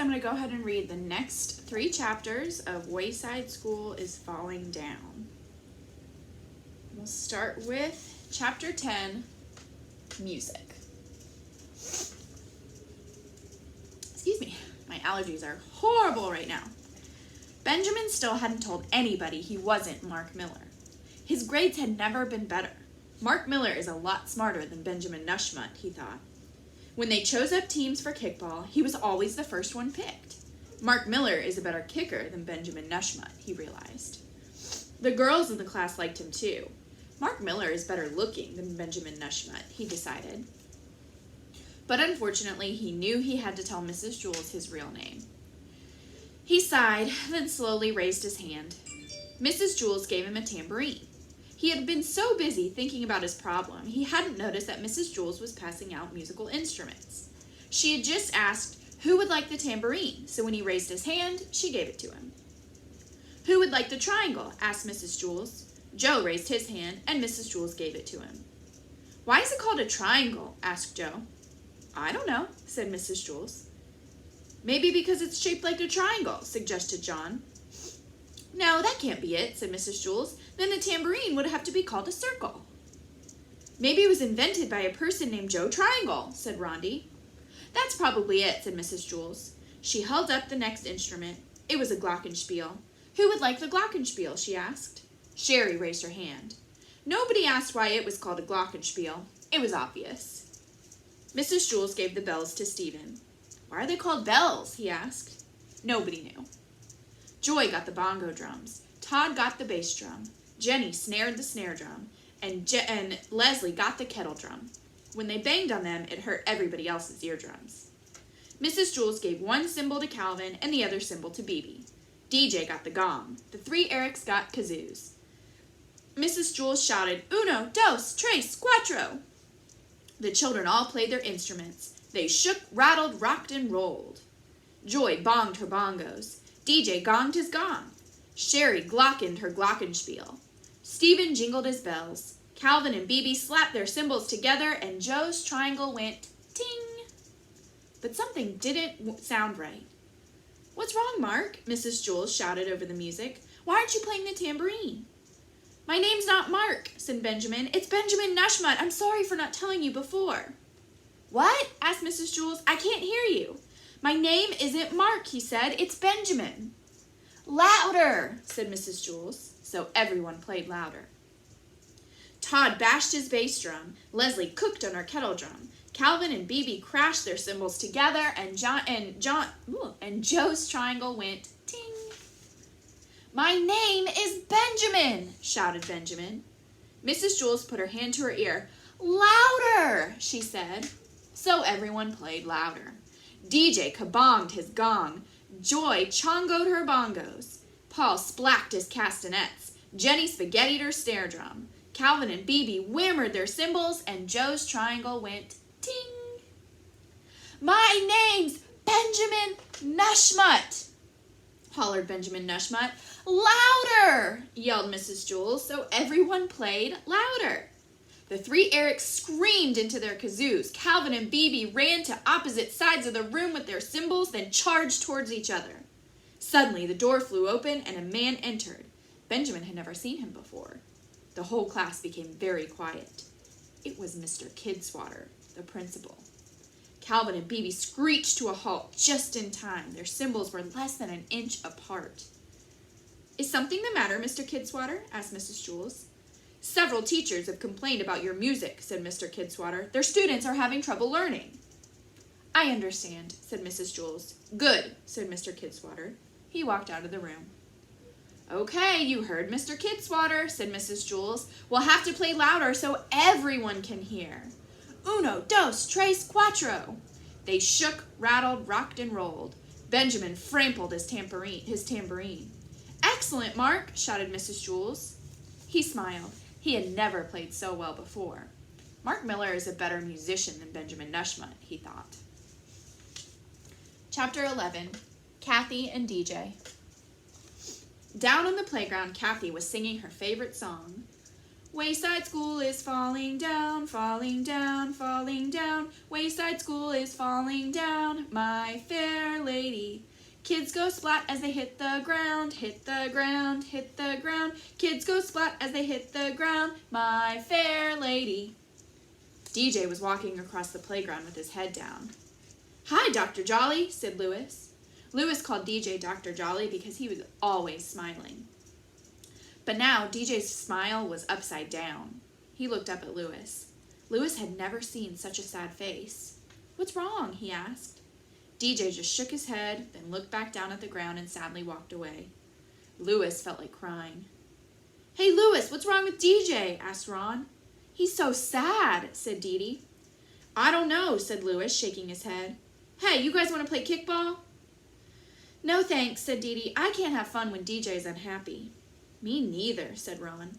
I'm going to go ahead and read the next 3 chapters of Wayside School is Falling Down. We'll start with Chapter 10, Music. Excuse me, my allergies are horrible right now. Benjamin still hadn't told anybody he wasn't Mark Miller. His grades had never been better. Mark Miller is a lot smarter than Benjamin Nushmut, he thought. When they chose up teams for kickball, he was always the first one picked. Mark Miller is a better kicker than Benjamin Nushmut, he realized. The girls in the class liked him too. Mark Miller is better looking than Benjamin Nushmut, he decided. But unfortunately, he knew he had to tell Mrs. Jules his real name. He sighed, then slowly raised his hand. Mrs. Jules gave him a tambourine. He had been so busy thinking about his problem, he hadn't noticed that Mrs. Jules was passing out musical instruments. She had just asked who would like the tambourine, so when he raised his hand, she gave it to him. Who would like the triangle? Asked Mrs. Jules. Joe raised his hand, and Mrs. Jules gave it to him. Why is it called a triangle? Asked Joe. I don't know, said Mrs. Jules. Maybe because it's shaped like a triangle, suggested John. No, that can't be it, said Mrs. Jules. Then the tambourine would have to be called a circle. Maybe it was invented by a person named Joe Triangle, said Rondi. That's probably it, said Mrs. Jules. She held up the next instrument. It was a glockenspiel. Who would like the glockenspiel, she asked. Sherry raised her hand. Nobody asked why it was called a glockenspiel. It was obvious. Mrs. Jules gave the bells to Stephen. Why are they called bells? He asked. Nobody knew. Joy got the bongo drums. Todd got the bass drum. Jenny snared the snare drum. And Leslie got the kettle drum. When they banged on them, it hurt everybody else's eardrums. Mrs. Jules gave one cymbal to Calvin and the other cymbal to Bebe. DJ got the gong. The 3 Erics got kazoos. Mrs. Jules shouted, Uno, dos, tres, cuatro. The children all played their instruments. They shook, rattled, rocked, and rolled. Joy bonged her bongos. DJ gonged his gong. Sherry glockened her glockenspiel. Stephen jingled his bells. Calvin and Bebe slapped their cymbals together, and Joe's triangle went ting. But something didn't sound right. What's wrong, Mark? Mrs. Jules shouted over the music. Why aren't you playing the tambourine? My name's not Mark, said Benjamin. It's Benjamin Nushmut. I'm sorry for not telling you before. What? Asked Mrs. Jules. I can't hear you. My name isn't Mark, he said. It's Benjamin. Louder, said Mrs. Jules. So everyone played louder. Todd bashed his bass drum. Leslie cooked on her kettle drum. Calvin and Bebe crashed their cymbals together, and Joe's triangle went ting. My name is Benjamin, shouted Benjamin. Mrs. Jules put her hand to her ear. Louder, she said. So everyone played louder. DJ kabonged his gong. Joy chongoed her bongos. Paul splacked his castanets. Jenny spaghettied her snare drum. Calvin and Bebe whammered their cymbals, and Joe's triangle went ting. My name's Benjamin Nushmut, hollered Benjamin Nushmut. Louder, yelled Mrs. Jules, so everyone played louder. The 3 Erics screamed into their kazoos. Calvin and Bebe ran to opposite sides of the room with their cymbals, then charged towards each other. Suddenly, the door flew open, and a man entered. Benjamin had never seen him before. The whole class became very quiet. It was Mr. Kidswatter, the principal. Calvin and Bebe screeched to a halt just in time. Their cymbals were less than an inch apart. Is something the matter, Mr. Kidswatter? Asked Mrs. Jules. Several teachers have complained about your music, said Mr. Kidswatter. Their students are having trouble learning. I understand, said Mrs. Jules. Good, said Mr. Kidswatter. He walked out of the room. Okay, you heard Mr. Kidswatter, said Mrs. Jules. We'll have to play louder so everyone can hear. Uno, dos, tres, cuatro. They shook, rattled, rocked, and rolled. Benjamin frampled his tambourine. Excellent, Mark, shouted Mrs. Jules. He smiled. He had never played so well before. Mark Miller is a better musician than Benjamin Nushmut, he thought. Chapter 11, Kathy and DJ. Down on the playground, Kathy was singing her favorite song. Wayside School is falling down, falling down, falling down. Wayside School is falling down, my fair lady. Kids go splat as they hit the ground, hit the ground, hit the ground. Kids go splat as they hit the ground, my fair lady. DJ was walking across the playground with his head down. Hi, Dr. Jolly, said Lewis. Lewis called DJ Dr. Jolly because he was always smiling. But now DJ's smile was upside down. He looked up at Lewis. Lewis had never seen such a sad face. What's wrong? He asked. DJ just shook his head, then looked back down at the ground and sadly walked away. Lewis felt like crying. Hey, Lewis, what's wrong with DJ? Asked Ron. He's so sad, said Dee Dee. I don't know, said Lewis, shaking his head. Hey, you guys want to play kickball? No thanks, said Dee Dee. I can't have fun when DJ's unhappy. Me neither, said Ron.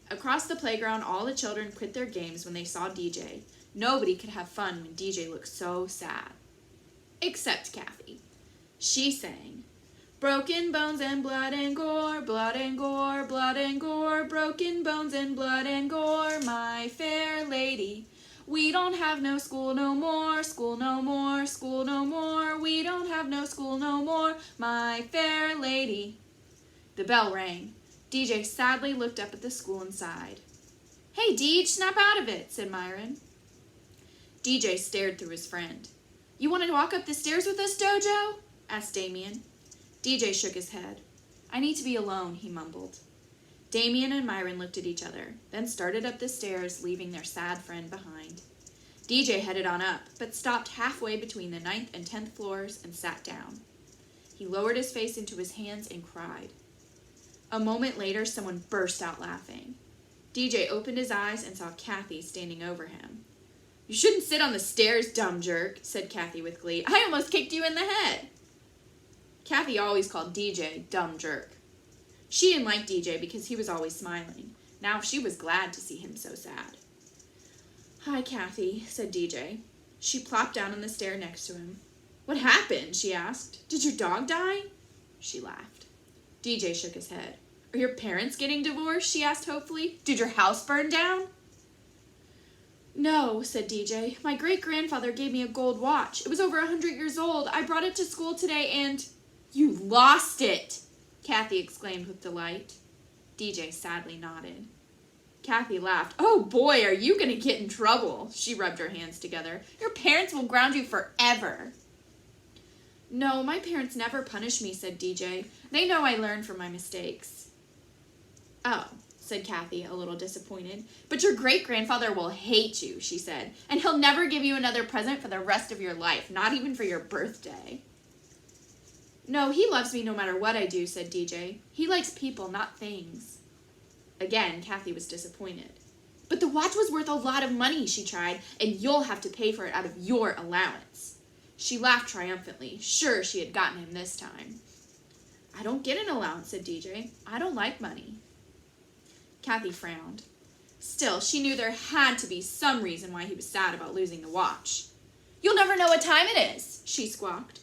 Across the playground, all the children quit their games when they saw DJ. Nobody could have fun when DJ looked so sad. Except Kathy. She sang, broken bones and blood and gore, blood and gore, blood and gore, broken bones and blood and gore, my fair lady. We don't have no school no more, school no more, school no more. We don't have no school no more, my fair lady. The bell rang. DJ sadly looked up at the school and sighed. Hey, Deej, snap out of it, said Myron. DJ stared through his friend. You want to walk up the stairs with us, Dojo? Asked Damien. DJ shook his head. I need to be alone, he mumbled. Damien and Myron looked at each other, then started up the stairs, leaving their sad friend behind. DJ headed on up, but stopped halfway between the 9th and 10th floors and sat down. He lowered his face into his hands and cried. A moment later, someone burst out laughing. DJ opened his eyes and saw Kathy standing over him. You shouldn't sit on the stairs, dumb jerk, said Kathy with glee. I almost kicked you in the head. Kathy always called DJ dumb jerk. She didn't like DJ because he was always smiling. Now she was glad to see him so sad. Hi, Kathy, said DJ. She plopped down on the stair next to him. What happened? She asked. Did your dog die? She laughed. DJ shook his head. Are your parents getting divorced? She asked hopefully. Did your house burn down? No, said DJ. My great-grandfather gave me a gold watch. It was over 100 years old. I brought it to school today and... You lost it, Kathy exclaimed with delight. DJ sadly nodded. Kathy laughed. Oh boy, are you going to get in trouble? She rubbed her hands together. Your parents will ground you forever. No, my parents never punish me, said DJ. They know I learn from my mistakes. Oh, said Kathy, a little disappointed. But your great-grandfather will hate you, she said, and he'll never give you another present for the rest of your life, not even for your birthday. No, he loves me no matter what I do, said DJ. He likes people, not things. Again, Kathy was disappointed. But the watch was worth a lot of money, she tried, and you'll have to pay for it out of your allowance. She laughed triumphantly, sure she had gotten him this time. I don't get an allowance, said DJ. I don't like money. Kathy frowned. Still, she knew there had to be some reason why he was sad about losing the watch. You'll never know what time it is, she squawked.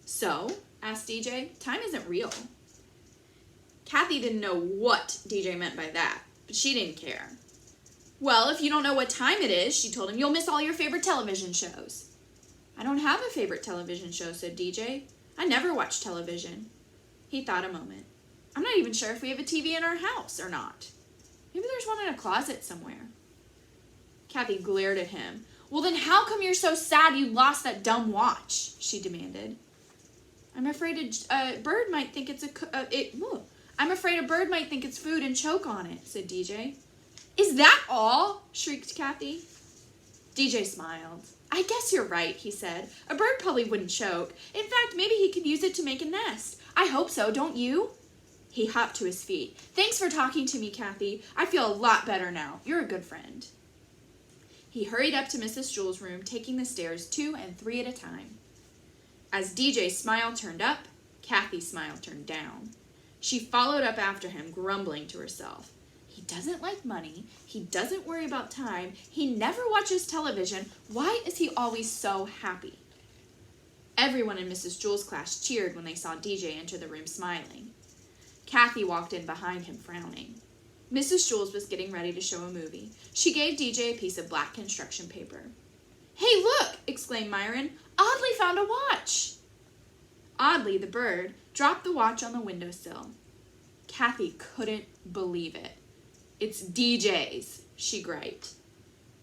So? Asked DJ. Time isn't real. Kathy didn't know what DJ meant by that, but she didn't care. Well, if you don't know what time it is, she told him, you'll miss all your favorite television shows. I don't have a favorite television show, said DJ. I never watch television. He thought a moment. I'm not even sure if we have a TV in our house or not. Maybe there's one in a closet somewhere. Kathy glared at him. Well, then how come you're so sad you lost that dumb watch? She demanded. I'm afraid a bird might think it's I'm afraid a bird might think it's food and choke on it, said DJ. Is that all? Shrieked Kathy. DJ smiled. I guess you're right, he said. A bird probably wouldn't choke. In fact, maybe he could use it to make a nest. I hope so, don't you? He hopped to his feet. Thanks for talking to me, Kathy. I feel a lot better now. You're a good friend. He hurried up to Mrs. Jewell's room, taking the stairs 2 and 3 at a time. As DJ's smile turned up, Kathy's smile turned down. She followed up after him, grumbling to herself. He doesn't like money. He doesn't worry about time. He never watches television. Why is he always so happy? Everyone in Mrs. Jewell's class cheered when they saw DJ enter the room smiling. Kathy walked in behind him, frowning. Mrs. Jules was getting ready to show a movie. She gave DJ a piece of black construction paper. "Hey, look!" exclaimed Myron. "Audley found a watch!" Audley, the bird, dropped the watch on the windowsill. Kathy couldn't believe it. "It's DJ's," she griped.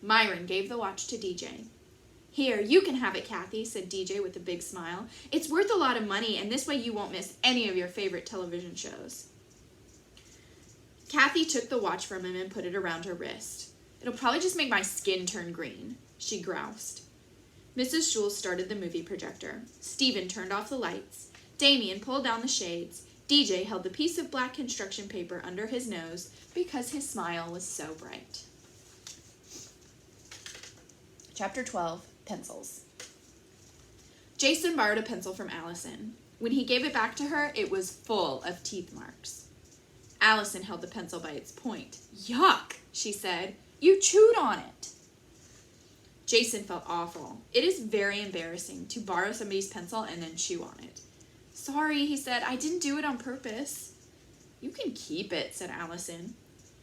Myron gave the watch to DJ. "Here, you can have it, Kathy," said DJ with a big smile. "It's worth a lot of money, and this way you won't miss any of your favorite television shows." Kathy took the watch from him and put it around her wrist. "It'll probably just make my skin turn green," she groused. Mrs. Jules started the movie projector. Stephen turned off the lights. Damien pulled down the shades. DJ held the piece of black construction paper under his nose because his smile was so bright. Chapter 12, Pencils. Jason borrowed a pencil from Allison. When he gave it back to her, it was full of teeth marks. Allison held the pencil by its point. "Yuck," she said. "You chewed on it." Jason felt awful. It is very embarrassing to borrow somebody's pencil and then chew on it. "Sorry," he said. "I didn't do it on purpose." "You can keep it," said Allison.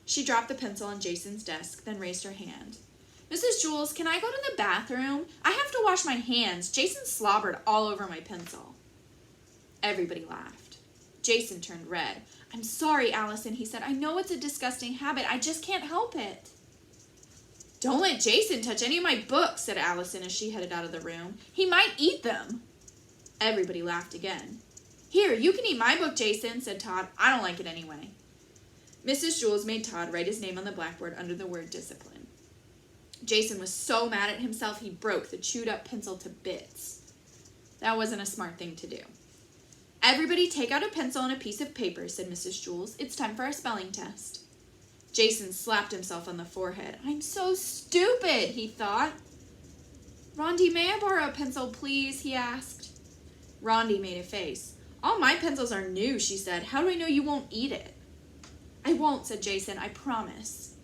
She dropped the pencil on Jason's desk, then raised her hand. "Mrs. Jules, can I go to the bathroom? I have to wash my hands. Jason slobbered all over my pencil." Everybody laughed. Jason turned red. "I'm sorry, Allison," he said. "I know it's a disgusting habit. I just can't help it." "Don't let Jason touch any of my books," said Allison as she headed out of the room. "He might eat them." Everybody laughed again. "Here, you can eat my book, Jason," said Todd. "I don't like it anyway." Mrs. Jules made Todd write his name on the blackboard under the word discipline. Jason was so mad at himself he broke the chewed-up pencil to bits. That wasn't a smart thing to do. "Everybody take out a pencil and a piece of paper," said Mrs. Jules. "It's time for our spelling test." Jason slapped himself on the forehead. "I'm so stupid," he thought. "Rondi, may I borrow a pencil, please?" he asked. Rondi made a face. "All my pencils are new," she said. "How do I know you won't eat it?" "I won't," said Jason. "I promise."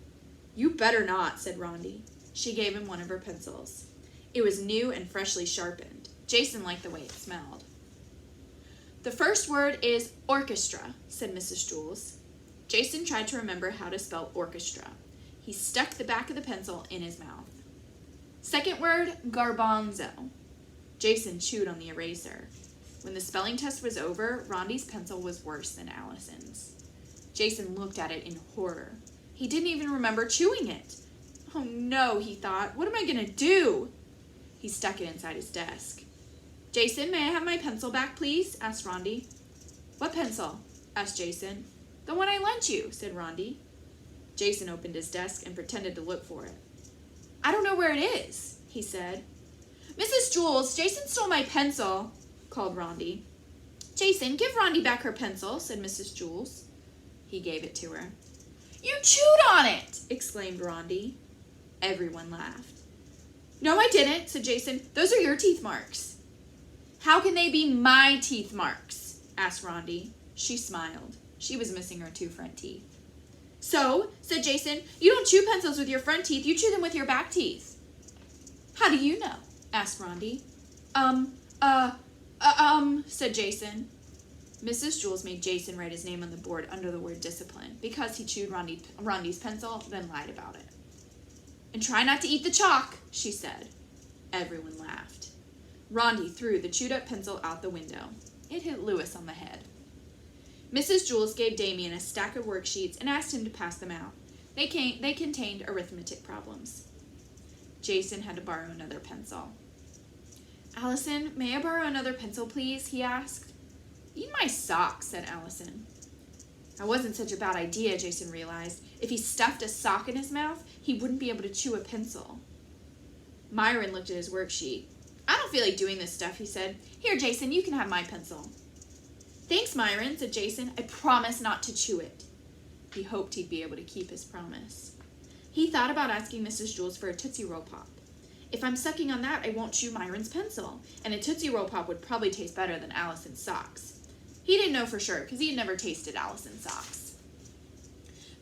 "You better not," said Rondi. She gave him one of her pencils. It was new and freshly sharpened. Jason liked the way it smelled. "The first word is orchestra," said Mrs. Jules. Jason tried to remember how to spell orchestra. He stuck the back of the pencil in his mouth. "Second word, garbanzo." Jason chewed on the eraser. When the spelling test was over, Rondi's pencil was worse than Allison's. Jason looked at it in horror. He didn't even remember chewing it. "Oh no," he thought. "What am I going to do?" He stuck it inside his desk. "Jason, may I have my pencil back, please?" asked Rondi. "What pencil?" asked Jason. "The one I lent you," said Rondi. Jason opened his desk and pretended to look for it. "I don't know where it is," he said. "Mrs. Jules, Jason stole my pencil," called Rondi. "Jason, give Rondi back her pencil," said Mrs. Jules. He gave it to her. "You chewed on it!" exclaimed Rondi. Everyone laughed. "No, I didn't," said Jason. "Those are your teeth marks." "How can they be my teeth marks?" asked Rondi. She smiled. She was missing her 2 front teeth. "So," said Jason, "you don't chew pencils with your front teeth, you chew them with your back teeth." "How do you know?" asked Rondi. Said Jason. Mrs. Jules made Jason write his name on the board under the word discipline because he chewed Rondi's pencil, then lied about it. "And try not to eat the chalk," she said. Everyone laughed. Rondi threw the chewed-up pencil out the window. It hit Lewis on the head. Mrs. Jules gave Damien a stack of worksheets and asked him to pass them out. They contained arithmetic problems. Jason had to borrow another pencil. "Allison, may I borrow another pencil, please?" he asked. "Eat my socks," said Allison. That wasn't such a bad idea, Jason realized. If he stuffed a sock in his mouth, he wouldn't be able to chew a pencil. Myron looked at his worksheet. "I don't feel like doing this stuff," he said. "Here, Jason, you can have my pencil." "Thanks, Myron," said Jason. "I promise not to chew it." He hoped he'd be able to keep his promise. He thought about asking Mrs. Jules for a Tootsie Roll Pop. If I'm sucking on that, I won't chew Myron's pencil, and a Tootsie Roll Pop would probably taste better than Allison's socks. He didn't know for sure, because he had never tasted Allison's socks.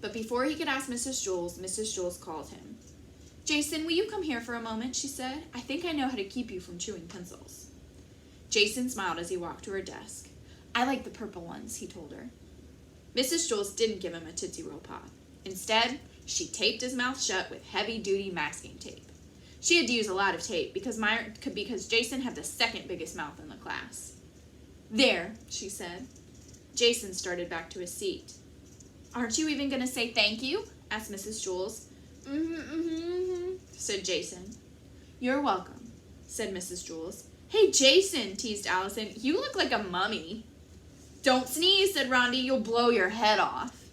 But before he could ask Mrs. Jules called him. "Jason, will you come here for a moment?" she said. "I think I know how to keep you from chewing pencils." Jason smiled as he walked to her desk. "I like the purple ones," he told her. Mrs. Jules didn't give him a Tootsie Roll Pop. Instead, she taped his mouth shut with heavy-duty masking tape. She had to use a lot of tape because Jason had the second biggest mouth in the class. "There," she said. Jason started back to his seat. "Aren't you even going to say thank you?" asked Mrs. Jules. Said Jason. "You're welcome," said Mrs. Jules. "Hey, Jason," teased Allison, "you look like a mummy." "Don't sneeze," said Rondi, "you'll blow your head off."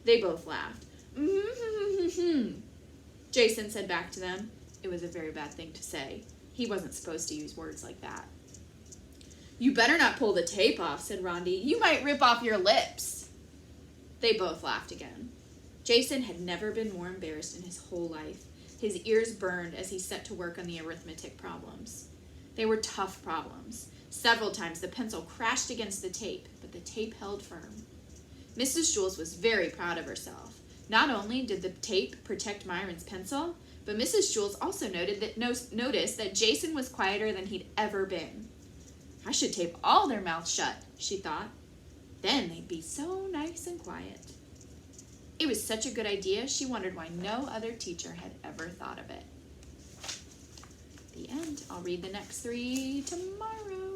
They both laughed. Jason said back to them. It was a very bad thing to say. He wasn't supposed to use words like that. "You better not pull the tape off," said Rondi. "You might rip off your lips." They both laughed again. Jason had never been more embarrassed in his whole life. His ears burned as he set to work on the arithmetic problems. They were tough problems. Several times the pencil crashed against the tape, but the tape held firm. Mrs. Jules was very proud of herself. Not only did the tape protect Myron's pencil, but Mrs. Jules also noticed that Jason was quieter than he'd ever been. "I should tape all their mouths shut," she thought. "Then they'd be so nice and quiet." It was such a good idea, she wondered why no other teacher had ever thought of it. The end. I'll read the next 3 tomorrow.